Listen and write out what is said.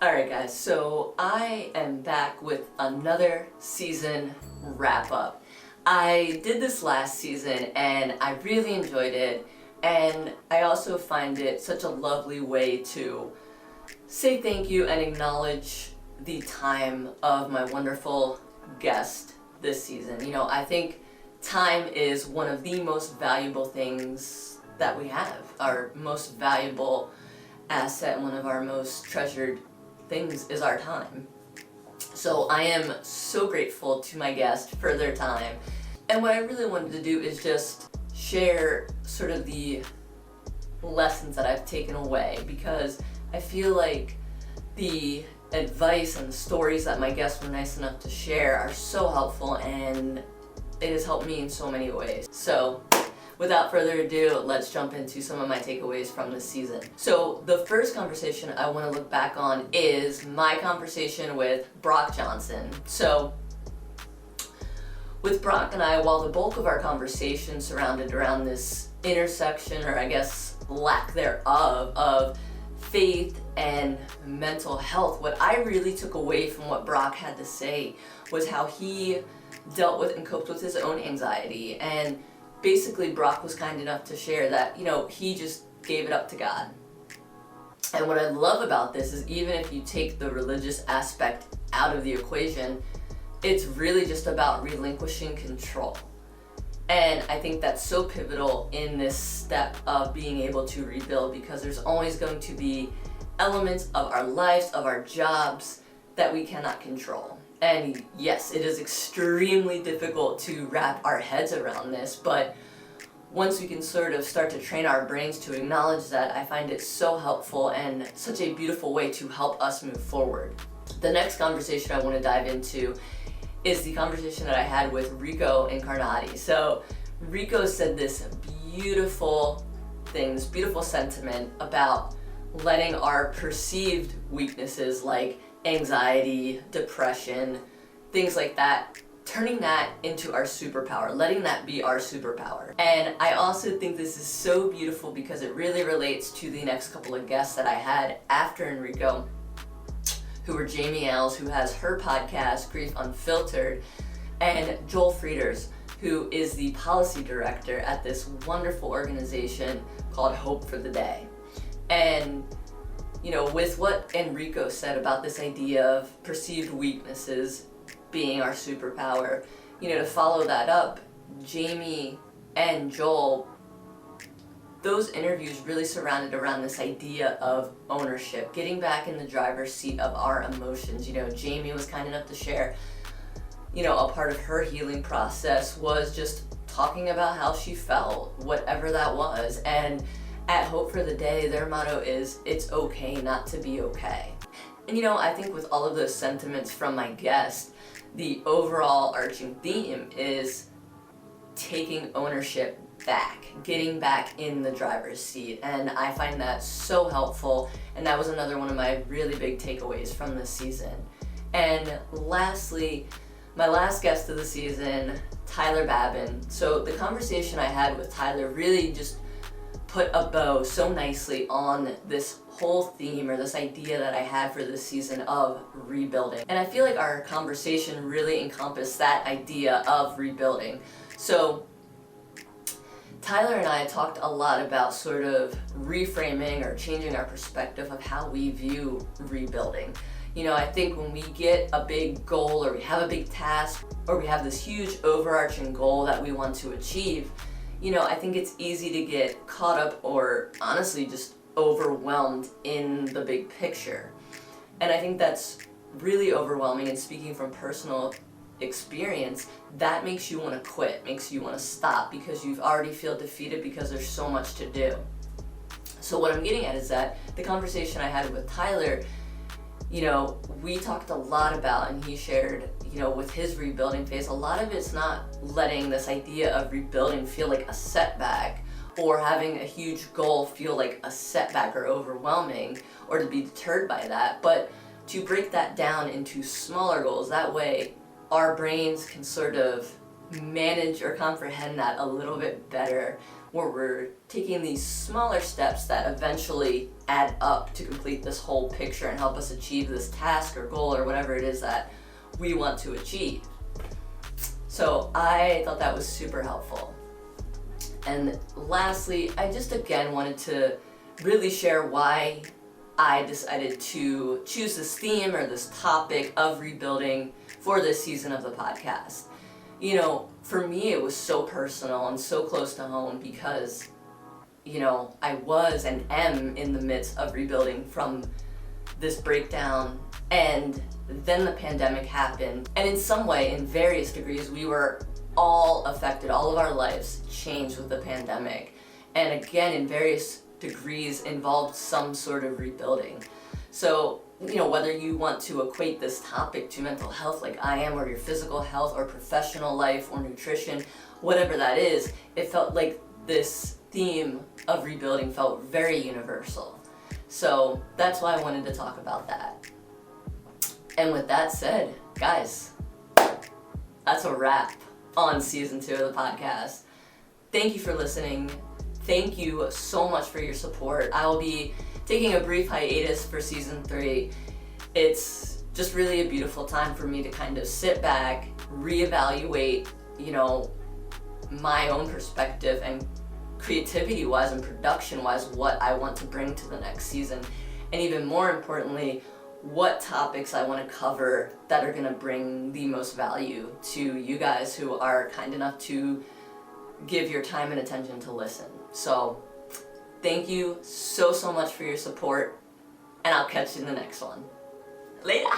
Alright guys, so I am back with another season wrap up. I did this last season and I really enjoyed it, and I also find it such a lovely way to say thank you and acknowledge the time of my wonderful guest this season. You know, I think time is one of the most valuable things that we have. Our most valuable asset and one of our most treasured things is our time. So I am so grateful to my guest for their time. And what I really wanted to do is just share sort of the lessons that I've taken away, because I feel like the advice and the stories that my guests were nice enough to share are so helpful, and it has helped me in so many ways. So without further ado, let's jump into some of my takeaways from this season. So the first conversation I want to look back on is my conversation with Brock Johnson. So with Brock and I, while the bulk of our conversation surrounded around this intersection, or I guess lack thereof, of faith and mental health, what I really took away from what Brock had to say was how he dealt with and coped with his own anxiety. And basically Brock was kind enough to share that, you know, he just gave it up to God. And what I love about this is, even if you take the religious aspect out of the equation, it's really just about relinquishing control. And I think that's so pivotal in this step of being able to rebuild, because there's always going to be elements of our lives, of our jobs, that we cannot control. And yes, it is extremely difficult to wrap our heads around this, but once we can sort of start to train our brains to acknowledge that, I find it so helpful and such a beautiful way to help us move forward. The next conversation I want to dive into is the conversation that I had with Enrico Incarnati. So Rico said this beautiful thing, this beautiful sentiment about letting our perceived weaknesses like anxiety, depression, things like that, turning that into our superpower, letting that be our superpower. And I also think this is so beautiful because it really relates to the next couple of guests that I had after Enrico, who were Jayme, Ailles, who has her podcast, Unfiltered, and Joel Frieders, who is the policy director at this wonderful organization called Hope for the Day. And you know, with what Enrico said about this idea of perceived weaknesses being our superpower, you know, to follow that up, Jayme and Joel, those interviews really surrounded around this idea of ownership, getting back in the driver's seat of our emotions. You know, Jayme was kind enough to share, you know, a part of her healing process was just talking about how she felt, whatever that was. And at Hope for the Day, their motto is, it's okay not to be okay. And you know, I think with all of those sentiments from my guest, the overall arching theme is taking ownership back, getting back in the driver's seat. And I find that so helpful, and that was another one of my really big takeaways from this season. And lastly, my last guest of the season, Tyler Babin. So the conversation I had with Tyler really just put a bow so nicely on this whole theme, or this idea that I had for this season of rebuilding. And I feel like our conversation really encompassed that idea of rebuilding. So Tyler and I talked a lot about sort of reframing or changing our perspective of how we view rebuilding. You know, I think when we get a big goal, or we have a big task, or we have this huge overarching goal that we want to achieve, you know, I think it's easy to get caught up, or honestly just overwhelmed in the big picture. And I think that's really overwhelming, and speaking from personal experience, that makes you want to quit, makes you want to stop, because you already feel defeated because there's so much to do. So what I'm getting at is that the conversation I had with Tyler, you know, we talked a lot about, and he shared, you know, with his rebuilding phase, a lot of it's not letting this idea of rebuilding feel like a setback, or having a huge goal feel like a setback or overwhelming, or to be deterred by that, but to break that down into smaller goals. That way our brains can sort of manage or comprehend that a little bit better where we're taking these smaller steps that eventually add up to complete this whole picture and help us achieve this task or goal or whatever it is that we want to achieve. So I thought that was super helpful. And lastly, I just again wanted to really share why I decided to choose this theme or this topic of rebuilding for this season of the podcast. You know, for me it was so personal and so close to home because, you know, I was and am in the midst of rebuilding from this breakdown, and then the pandemic happened, and in some way, in various degrees, we were all affected. All of our lives changed with the pandemic, and again, in various degrees, involved some sort of rebuilding. So, you know, whether you want to equate this topic to mental health like I am, or your physical health, or professional life, or nutrition, whatever that is, it felt like this theme of rebuilding felt very universal. So that's why I wanted to talk about that. And with that said, guys, that's a wrap on season 2 of the podcast. Thank you for listening. Thank you so much for your support. I will be taking a brief hiatus for season 3. It's just really a beautiful time for me to kind of sit back, reevaluate, you know, my own perspective and creativity-wise and production-wise what I want to bring to the next season. And even more importantly, what topics I want to cover that are going to bring the most value to you guys who are kind enough to give your time and attention to listen. So thank you so much for your support, and I'll catch you in the next one. Later!